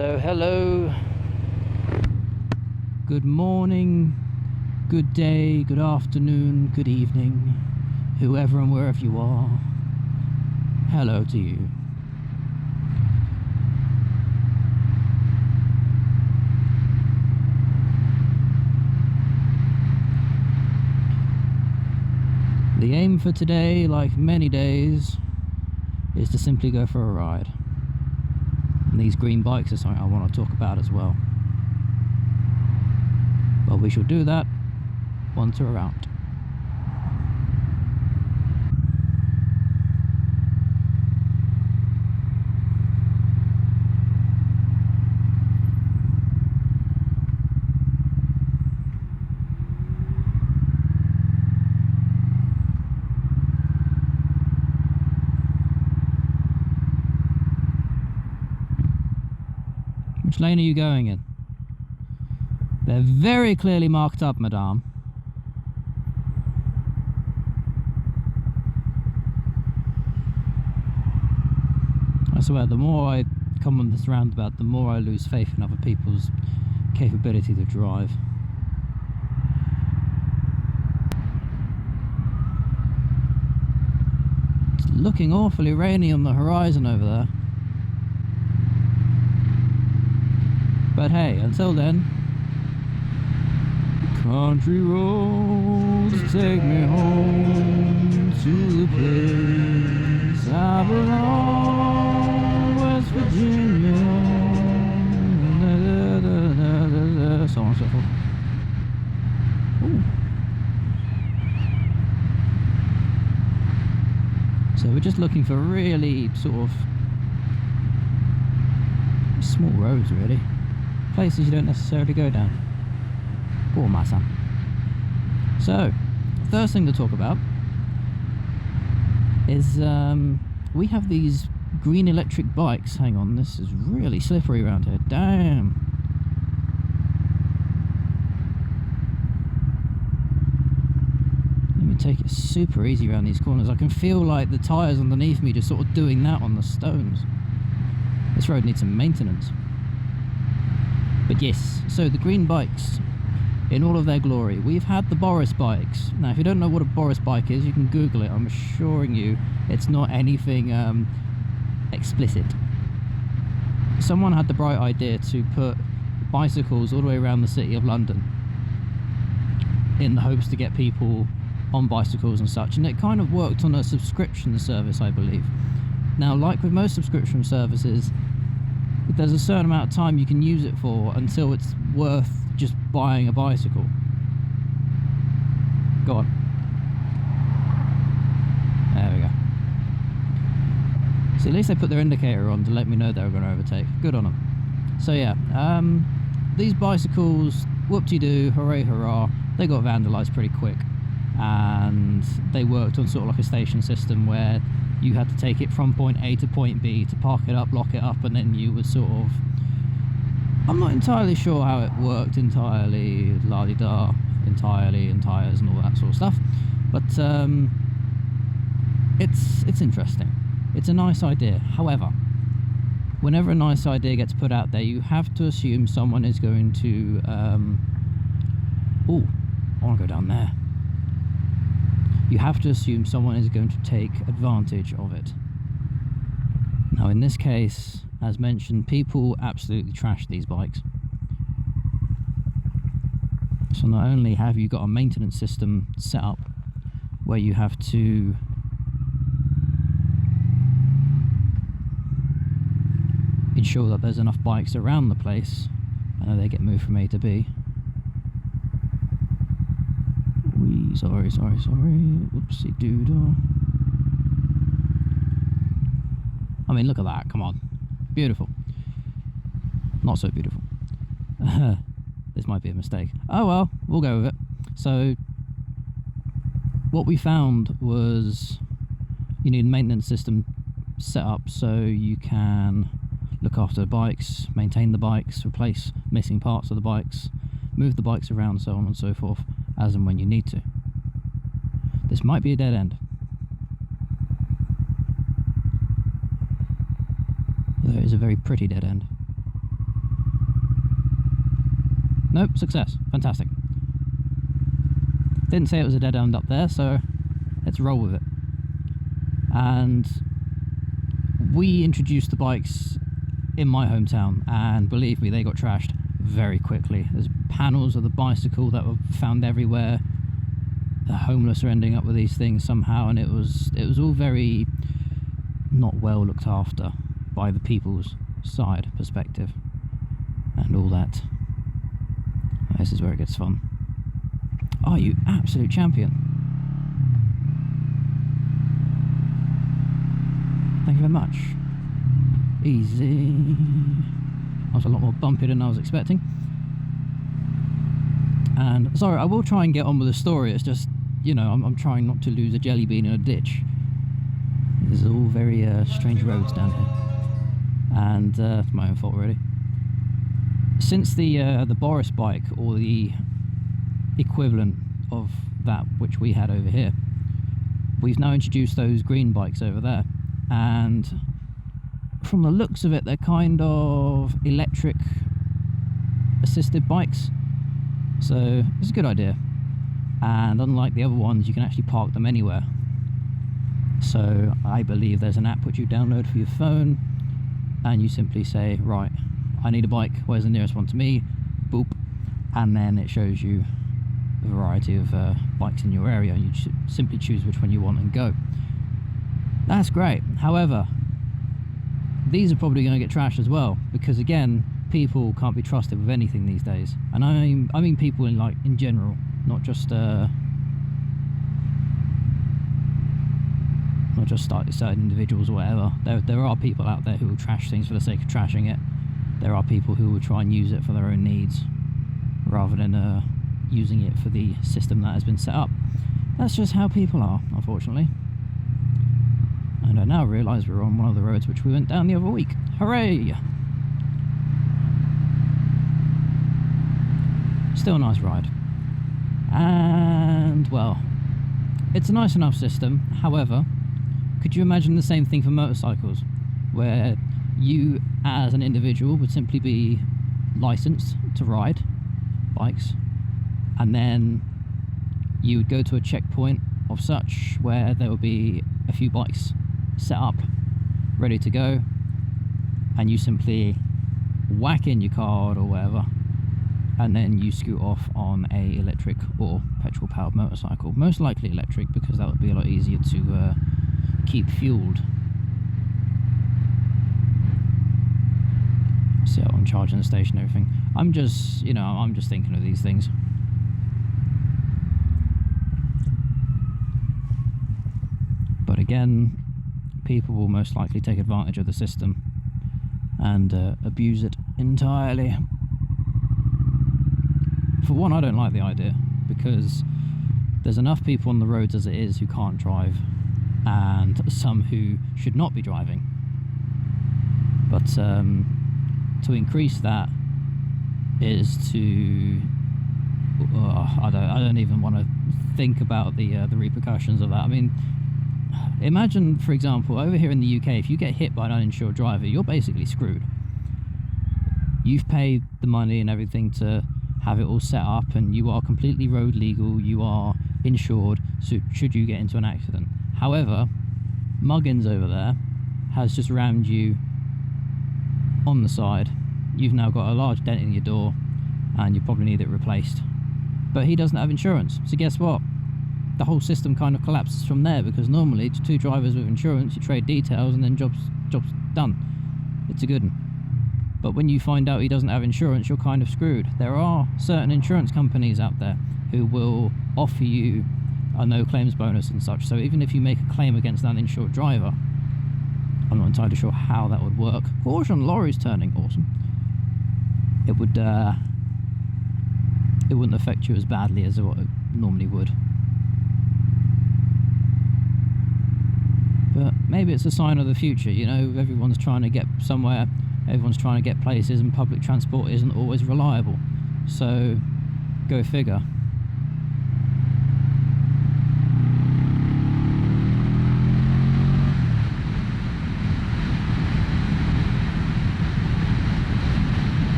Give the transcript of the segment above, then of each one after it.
So hello, good morning, good day, good afternoon, good evening, whoever and wherever you are, hello to you. The aim for today, like many days, is to simply go for a ride. And these green bikes are something I want to talk about as well. But we shall do that once we're out. Which lane are you going in? They're very clearly marked up, madame. I swear, the more I come on this roundabout, the more I lose faith in other people's capability to drive. It's looking awfully rainy on the horizon over there. But hey, until then, country roads take me home to the place I belong, West Virginia, so on and so forth. Ooh. So we're just looking for really sort of small roads, really. Places you don't necessarily go down. Poor my son. So, first thing to talk about is we have these green electric bikes. Hang on, this is really slippery around here. Damn. Let me take it super easy around these corners. I can feel like the tyres underneath me just sort of doing that on the stones. This road needs some maintenance. But yes, so the green bikes in all of their glory. We've had the Boris bikes. Now, if you don't know what a Boris bike is, you can Google it. I'm assuring you it's not anything explicit. Someone had the bright idea to put bicycles all the way around the city of London in the hopes to get people on bicycles and such, and it kind of worked on a subscription service, I believe. Now, like with most subscription services, there's a certain amount of time you can use it for until it's worth just buying a bicycle. Go on. There we go. See, at least they put their indicator on to let me know they were going to overtake. Good on them. So yeah, these bicycles, whoop-de-doo, hooray hurrah, they got vandalised pretty quick. And they worked on sort of like a station system where you had to take it from point A to point B to park it up, lock it up, and then you would sort of... I'm not entirely sure how it worked entirely, la-di-da, entirely, and tyres and all that sort of stuff. But it's interesting. It's a nice idea. However, whenever a nice idea gets put out there, you have to assume someone is going to... Oh, I want to go down there. You have to assume someone is going to take advantage of it. Now, in this case, as mentioned, people absolutely trash these bikes. So not only have you got a maintenance system set up where you have to ensure that there's enough bikes around the place, I know they get moved from A to B. Sorry. Oopsie doodle. I mean, look at that. Come on. Beautiful. Not so beautiful. This might be a mistake. Oh well, we'll go with it. So, what we found was you need a maintenance system set up so you can look after the bikes, maintain the bikes, replace missing parts of the bikes, move the bikes around, so on and so forth, as and when you need to. This might be a dead end. Though it is a very pretty dead end. Nope, success. Fantastic. Didn't say it was a dead end up there, so let's roll with it. And we introduced the bikes in my hometown, and believe me, they got trashed very quickly. There's panels of the bicycle that were found everywhere. The homeless are ending up with these things somehow, and it was all very not well looked after by the people's side perspective and all that. This is where it gets fun. Oh, you absolute champion. Thank you very much. Easy. That was a lot more bumpy than I was expecting. And sorry, I will try and get on with the story. It's just, you know, I'm trying not to lose a jelly bean in a ditch. There's all very strange roads down here. And it's my own fault really. Since the Boris bike, or the equivalent of that which we had over here, we've now introduced those green bikes over there, and from the looks of it, they're kind of electric assisted bikes, so it's a good idea. And unlike the other ones, you can actually park them anywhere. So I believe there's an app which you download for your phone, and you simply say, right, I need a bike, where's the nearest one to me? Boop. And then it shows you a variety of bikes in your area, and you simply choose which one you want and go. That's great. However, these are probably going to get trashed as well, because again, people can't be trusted with anything these days. And I mean people in general, not just certain individuals or whatever. There are people out there who will trash things for the sake of trashing it. There are people who will try and use it for their own needs rather than using it for the system that has been set up. That's just how people are, unfortunately. And I now realise we're on one of the roads which we went down the other week. Hooray! Still a nice ride. And, well, it's a nice enough system. However, could you imagine the same thing for motorcycles, where you as an individual would simply be licensed to ride bikes, and then you would go to a checkpoint of such where there would be a few bikes set up ready to go, and you simply whack in your card or whatever, and then you scoot off on a electric or petrol powered motorcycle, most likely electric, because that would be a lot easier to keep fueled. So I'm charging the station and everything. I'm just thinking of these things. But again, people will most likely take advantage of the system and abuse it entirely. For one, I don't like the idea, because there's enough people on the roads as it is who can't drive, and some who should not be driving. But to increase that is to I don't even want to think about the repercussions of that. I mean, imagine, for example, over here in the UK, if you get hit by an uninsured driver, you're basically screwed. You've paid the money and everything to have it all set up, and you are completely road legal, you are insured, so should you get into an accident. However, Muggins over there has just rammed you on the side. You've now got a large dent in your door, and you probably need it replaced. But he doesn't have insurance, so guess what? The whole system kind of collapses from there, because normally it's two drivers with insurance, you trade details, and then job's done. It's a good one. But when you find out he doesn't have insurance, you're kind of screwed. There are certain insurance companies out there who will offer you a no claims bonus and such. So even if you make a claim against an uninsured driver, I'm not entirely sure how that would work. Caution, lorry's turning. Awesome. It wouldn't affect you as badly as what it normally would. But maybe it's a sign of the future, you know, everyone's trying to get somewhere, everyone's trying to get places, and public transport isn't always reliable. So, go figure.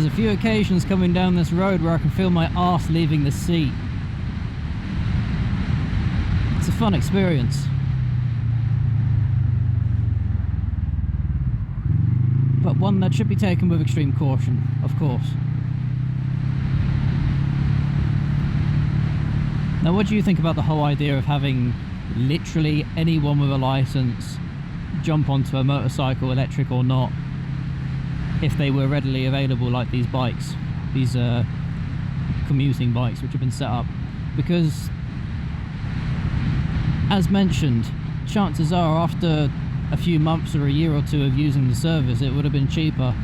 There's a few occasions coming down this road where I can feel my arse leaving the seat. It's a fun experience. But one that should be taken with extreme caution, of course. Now, what do you think about the whole idea of having literally anyone with a license jump onto a motorcycle, electric or not, if they were readily available, like these bikes, these commuting bikes which have been set up? Because, as mentioned, chances are after a few months or a year or two of using the service, it would have been cheaper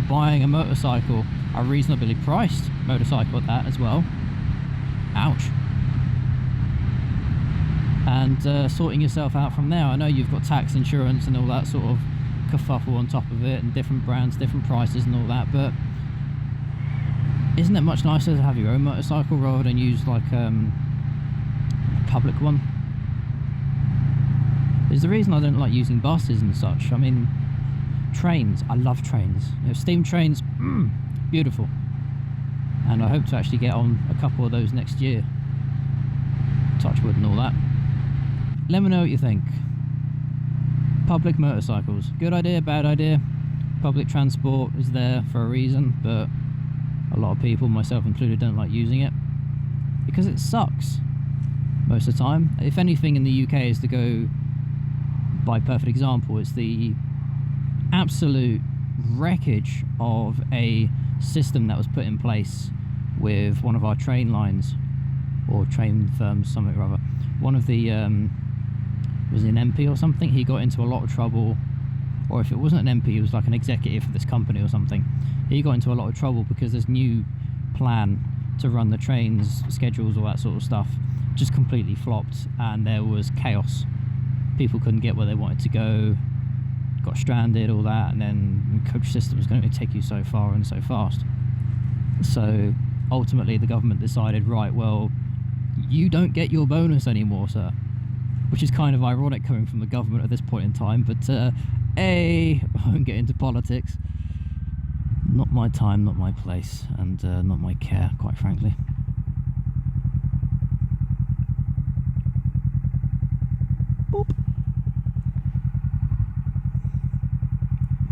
buying a motorcycle, a reasonably priced motorcycle at that as well. Ouch. And sorting yourself out from there. I know you've got tax, insurance and all that sort of kerfuffle on top of it, and different brands, different prices and all that, but isn't it much nicer to have your own motorcycle rather than use like a public one? There's the reason I don't like using buses and such. I mean, trains, I love trains. You know, steam trains, beautiful. And I hope to actually get on a couple of those next year. Touch wood and all that. Let me know what you think. Public motorcycles, good idea, bad idea? Public transport is there for a reason, but a lot of people, myself included, don't like using it because it sucks most of the time. If anything in the UK is to go by perfect example, it's the absolute wreckage of a system that was put in place with one of our train lines, or train firms, something or other. One of the was an MP or something. He got into a lot of trouble, or if it wasn't an MP, he was like an executive for this company or something. He got into a lot of trouble because this new plan to run the trains, schedules, all that sort of stuff, just completely flopped, and there was chaos. People couldn't get where they wanted to go, got stranded, all that, and then coach system was going to take you so far and so fast. So ultimately the government decided, right, well, you don't get your bonus anymore, sir. Which is kind of ironic coming from the government at this point in time, but I won't get into politics. Not my time, not my place, and not my care, quite frankly. Boop.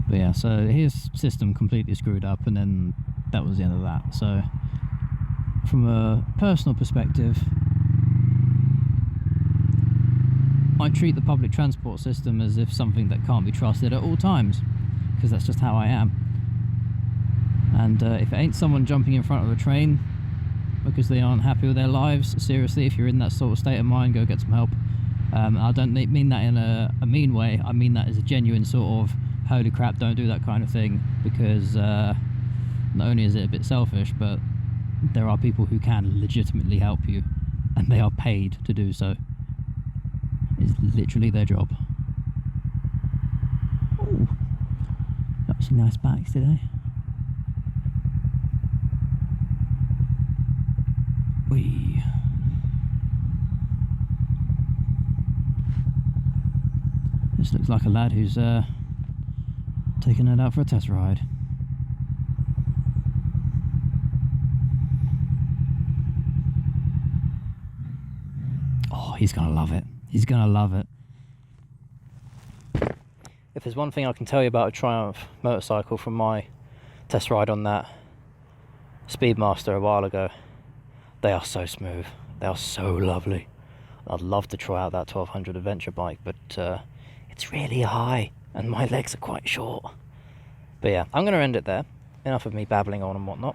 But yeah, so his system completely screwed up, and then that was the end of that. So from a personal perspective, I treat the public transport system as if something that can't be trusted at all times, because that's just how I am. And if it ain't someone jumping in front of a train because they aren't happy with their lives, seriously, if you're in that sort of state of mind, go get some help. I don't mean that in a mean way. I mean that as a genuine sort of, holy crap, don't do that kind of thing, because not only is it a bit selfish, but there are people who can legitimately help you, and they are paid to do so. It's literally their job. Ooh, got some nice bikes today. Whee. This looks like a lad who's taking it out for a test ride. Oh, he's gonna love it. He's gonna love it. If there's one thing I can tell you about a Triumph motorcycle from my test ride on that Speedmaster a while ago, they are so smooth. They are so lovely. I'd love to try out that 1200 adventure bike, but it's really high and my legs are quite short. But yeah, I'm going to end it there. Enough of me babbling on and whatnot.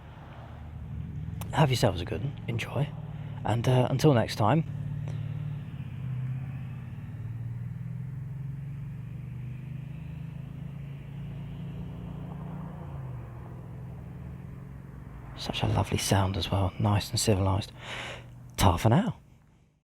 Have yourselves a good one. Enjoy. And until next time. Such a lovely sound as well. Nice and civilised. Ta for now.